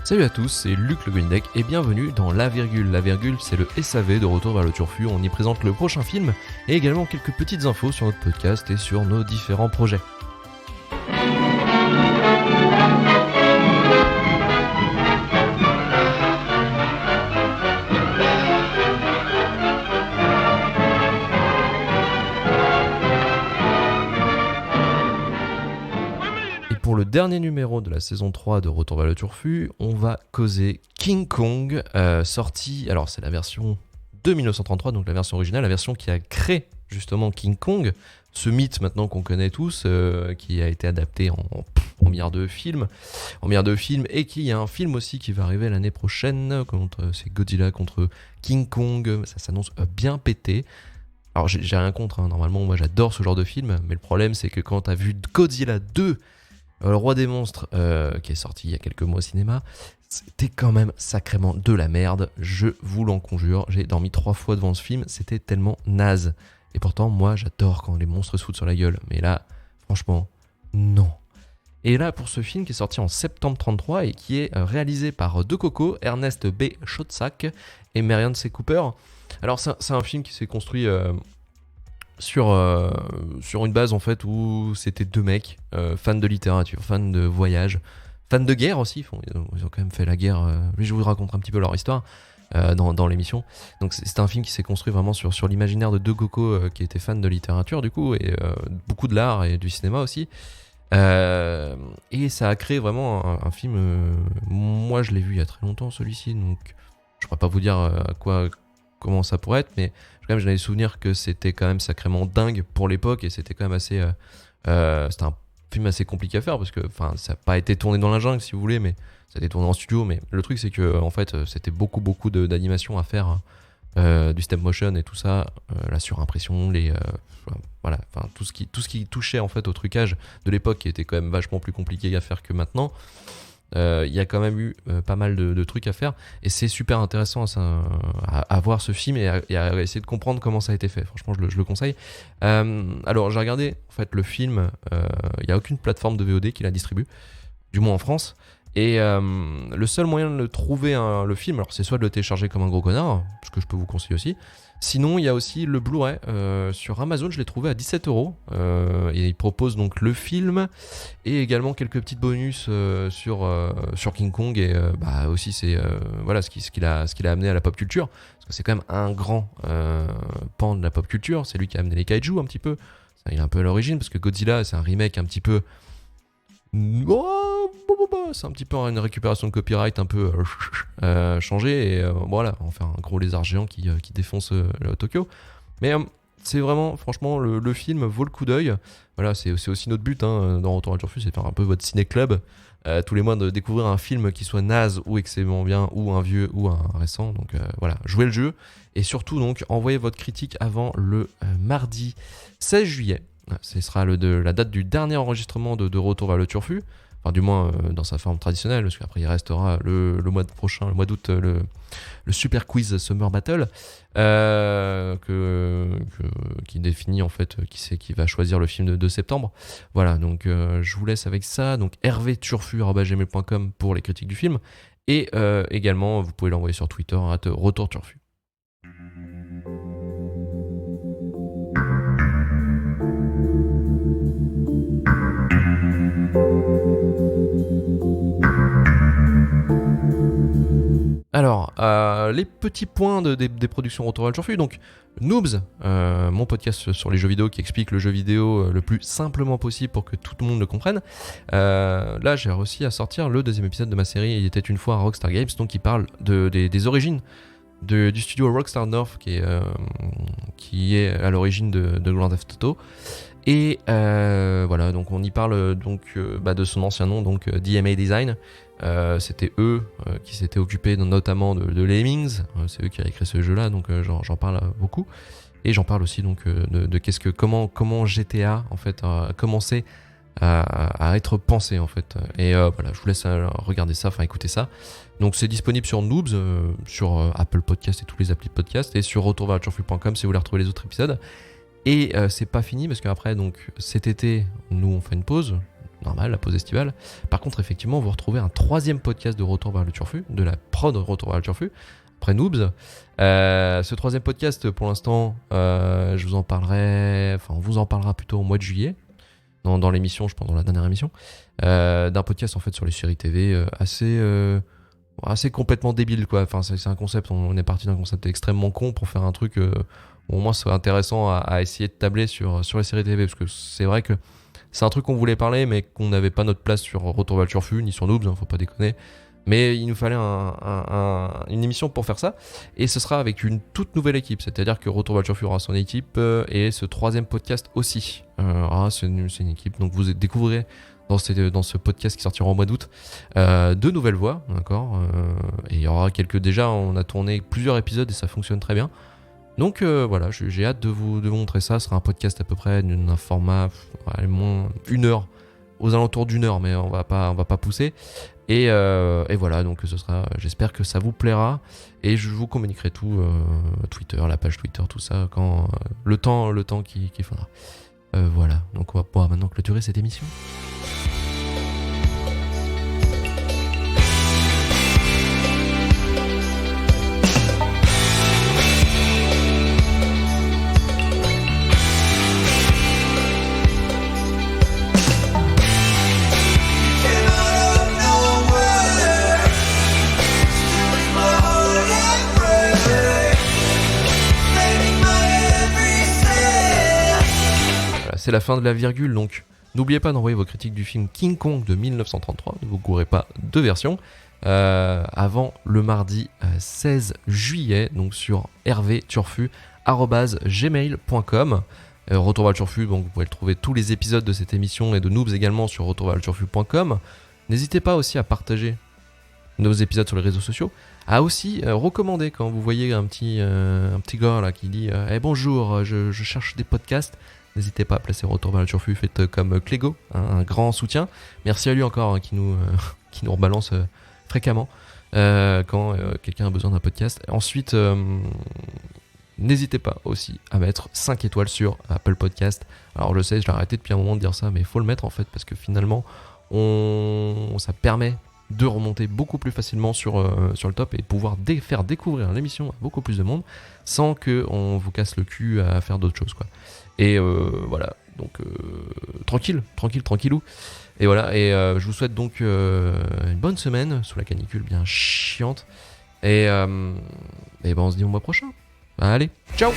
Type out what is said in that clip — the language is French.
Salut à tous, c'est Luc le Green Deck et bienvenue dans La Virgule. La Virgule, c'est le SAV de Retour vers le Turfu. On y présente le prochain film et également quelques petites infos sur notre podcast et sur nos différents projets. Pour le dernier numéro de la saison 3 de Retour vers le Turfu, on va causer King Kong, sorti, alors c'est la version de 1933, donc la version originale, la version qui a créé justement King Kong, ce mythe maintenant qu'on connaît tous, qui a été adapté en milliards de films, et qu'il y a un film aussi qui va arriver l'année prochaine, c'est Godzilla contre King Kong, ça s'annonce bien pété. Alors j'ai rien contre, normalement moi j'adore ce genre de film, mais le problème c'est que quand t'as vu Godzilla 2, le Roi des Monstres, qui est sorti il y a quelques mois au cinéma, c'était quand même sacrément de la merde, je vous l'en conjure. J'ai dormi 3 fois devant ce film, c'était tellement naze. Et pourtant, moi, j'adore quand les monstres se foutent sur la gueule. Mais là, franchement, non. Et là, pour ce film qui est sorti en septembre 33 et qui est réalisé par deux cocos, Ernest B. Schoedsack et Marion C. Cooper. Alors, c'est un film qui s'est construit... sur une base en fait où c'était deux mecs fans de littérature, fans de voyage, fans de guerre aussi, ils ont quand même fait la guerre, je vous raconte un petit peu leur histoire dans l'émission. Donc c'est un film qui s'est construit vraiment sur l'imaginaire de deux cocos qui étaient fans de littérature du coup, et beaucoup de l'art et du cinéma aussi, et ça a créé vraiment un film, moi je l'ai vu il y a très longtemps celui-ci, donc je pourrais pas vous dire comment ça pourrait être, mais quand même, j'en ai le souvenir que c'était quand même sacrément dingue pour l'époque, et c'était quand même assez... c'était un film assez compliqué à faire, parce que ça n'a pas été tourné dans la jungle, si vous voulez, mais ça a été tourné en studio. Mais le truc, c'est que en fait, c'était beaucoup d'animation à faire, du stop motion et tout ça, la surimpression, tout ce qui touchait en fait au trucage de l'époque, qui était quand même vachement plus compliqué à faire que maintenant. Il y a quand même eu pas mal de trucs à faire, et c'est super intéressant à voir ce film et à essayer de comprendre comment ça a été fait. Franchement, je le conseille. Alors j'ai regardé en fait le film, il n'y a aucune plateforme de VOD qui la distribue, du moins en France, et le seul moyen de trouver le film, alors c'est soit de le télécharger comme un gros connard, ce que je peux vous conseiller aussi. Sinon, il y a aussi le Blu-ray sur Amazon, je l'ai trouvé à 17€, et il propose donc le film et également quelques petits bonus sur King Kong, et aussi c'est ce qu'il a amené à la pop culture, parce que c'est quand même un grand pan de la pop culture, c'est lui qui a amené les kaiju un petit peu, ça, il est un peu à l'origine, parce que Godzilla c'est un remake un petit peu... c'est un petit peu une récupération de copyright un peu changé, et voilà, on fait un gros lézard géant qui défonce Tokyo, mais c'est vraiment, franchement, le film vaut le coup d'œil. Voilà, c'est aussi notre but dans Retour à Turfu, c'est de faire un peu votre ciné-club tous les mois, de découvrir un film qui soit naze ou extrêmement bien, ou un vieux ou un récent. Donc voilà, jouez le jeu, et surtout donc envoyez votre critique avant le mardi 16 juillet. Ce sera la date du dernier enregistrement de Retour vers le Turfu, enfin du moins dans sa forme traditionnelle, parce qu'après il restera le mois prochain, le mois d'août, le Super Quiz Summer Battle, qui définit en fait qui c'est qui va choisir le film de septembre. Voilà, donc je vous laisse avec ça. Donc hervéturfu@gmail.com pour les critiques du film, et également vous pouvez l'envoyer sur Twitter @Retour Turfu. Alors, les petits points des productions Retour vers le Turfu. Donc, Noobs, mon podcast sur les jeux vidéo qui explique le jeu vidéo le plus simplement possible pour que tout le monde le comprenne. Là, j'ai réussi à sortir le deuxième épisode de ma série Il était une fois à Rockstar Games, donc qui parle des origines du studio Rockstar North, qui est à l'origine de Grand Theft Auto. Et voilà, donc on y parle de son ancien nom, donc DMA Design. C'était eux qui s'étaient occupés notamment de Lemmings, c'est eux qui avaient créé ce jeu-là, donc j'en parle beaucoup. Et j'en parle aussi donc de comment GTA en fait a commencé à être pensé en fait. Et voilà, je vous laisse regarder ça, enfin écouter ça. Donc c'est disponible sur Noobs, sur Apple Podcast et tous les applis de podcast, et sur retourverleturfu.com si vous voulez retrouver les autres épisodes. Et c'est pas fini, parce qu'après, donc cet été, nous on fait une pause. normal, la pause estivale. Par contre, effectivement, vous retrouvez un 3e podcast de Retour vers le Turfu, de la prod de Retour vers le Turfu, après Noobs. Ce 3e podcast, pour l'instant, on vous en parlera plutôt au mois de juillet, dans l'émission, je pense, dans la dernière émission, d'un podcast en fait sur les séries TV assez complètement débile, quoi. Enfin, c'est un concept, on est parti d'un concept extrêmement con pour faire un truc au moins c'est intéressant à essayer de tabler sur les séries TV, parce que c'est vrai que c'est un truc qu'on voulait parler, mais qu'on n'avait pas notre place sur Retour vers le Turfu, ni sur Noobs, faut pas déconner. Mais il nous fallait une émission pour faire ça, et ce sera avec une toute nouvelle équipe, c'est-à-dire que Retour vers le Turfu aura son équipe, et ce 3e podcast aussi. C'est une équipe, donc vous découvrirez dans ce podcast qui sortira au mois d'août 2 nouvelles voix, d'accord, et il y aura déjà, on a tourné plusieurs épisodes et ça fonctionne très bien. Donc voilà, j'ai hâte de vous montrer ça. Ce sera un podcast à peu près d'un format moins 1 heure, aux alentours d'1 heure, mais on va pas pousser. Et voilà, donc ce sera. J'espère que ça vous plaira, et je vous communiquerai tout, Twitter, la page Twitter, tout ça, quand le temps qu'il faudra. Voilà, donc on va pouvoir maintenant clôturer cette émission. C'est la fin de la virgule, donc n'oubliez pas d'envoyer vos critiques du film King Kong de 1933, ne vous courez pas de version, avant le mardi 16 juillet, donc sur hervéturfu@gmail.com. Retour vers le Turfu, donc vous pouvez trouver tous les épisodes de cette émission et de Noobs également sur retourversleturfu.com. N'hésitez pas aussi à partager nos épisodes sur les réseaux sociaux, à aussi recommander quand vous voyez un petit gars là qui dit bonjour, je cherche des podcasts. N'hésitez pas à placer Retour vers le Turfu, faites comme Clégo, un grand soutien. Merci à lui encore qui nous rebalance fréquemment quand quelqu'un a besoin d'un podcast. Ensuite, n'hésitez pas aussi à mettre 5 étoiles sur Apple Podcast. Alors je sais, je l'ai arrêté depuis un moment de dire ça, mais il faut le mettre en fait, parce que finalement, ça permet de remonter beaucoup plus facilement sur le top et pouvoir faire découvrir l'émission à beaucoup plus de monde sans qu'on vous casse le cul à faire d'autres choses, quoi. Et voilà, donc tranquillou. Et voilà, et je vous souhaite donc une bonne semaine sous la canicule bien chiante. Et on se dit au mois prochain. Allez, ciao.